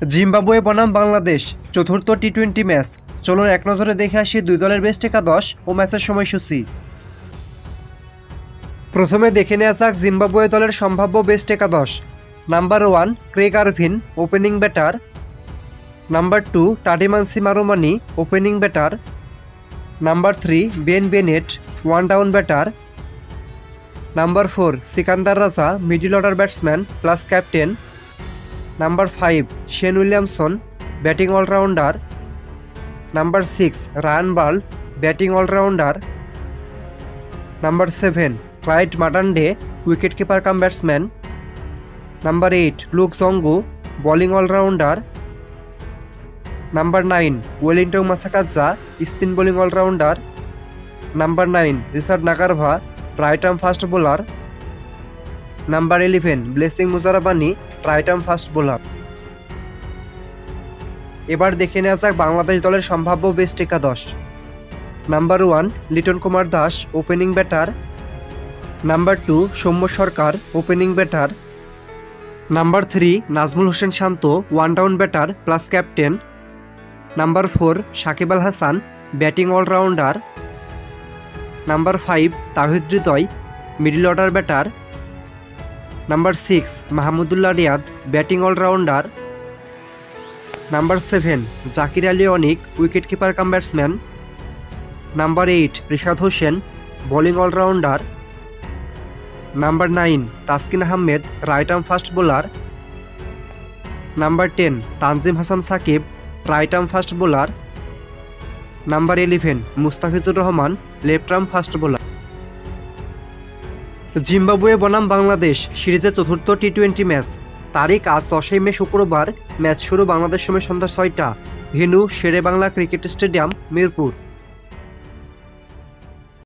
Zimbabwe বনাম বাংলাদেশ চতুর্থ টি-20 match. চলুন এক নজরে দেখে আসি দুই দলের বেস্ট একাদশ ও ম্যাচের সময়সূচি। প্রথমে দেখে নেওয়া যাক জিম্বাবুয়ে দলের সম্ভাব্য বেস্ট একাদশ। Number 1 Craig Irvine, opening batter. Number 2 Tadiwanashe Marumani, opening batter. Number 3 Ben Bennett, one down batter. Number 4 Sikandar Raza, middle order batsman plus captain. Number 5 Sean Williamson, batting allrounder. Number 6 Ryan Burl, batting allrounder. Number 7 Clyde Madande, wicket keeper cum batsman. Number 8 Luke Jongwe, bowling allrounder. Number 9 Wellington Masakadza, spin bowling allrounder. Number 9 Richard Ngarava, right arm fast bowler. Number 11 Blessing Muzarabani, right arm fast bowler. এবার দেখে নেওয়া যাক বাংলাদেশ দলের সম্ভাব্য best একাদশ। Number 1 Liton Kumar Das, opening batter. Number 2 Soumya Sarkar, opening batter. Number 3 Najmul Hossain Shanto, one down batter plus captain. Number 4 Shakib Al Hasan, batting allrounder. Number 5 Towhid Hridoy, middle order batter. Number 6 Mahmudullah Riyad, batting allrounder. Number 7 Jaker Ali Anik, wicket keeper cum batsman. Number 8 Rishad Hossain, bowling allrounder. Number 9 Taskin Ahmed, right arm fast bowler. Number 10 Tanzim Hasan Sakib, right arm fast bowler. Number 11 Mustafizur Rahman, left arm fast bowler. Zimbabwe বনাম বাংলাদেশ সিরিজের চতুর্থ টি-20 match. তারিখ আজ 10 মে শুক্রবার। Match শুরু বাংলাদেশ সময় সন্ধ্যা 6টা। Venue শেরে Bangla cricket stadium, Mirpur.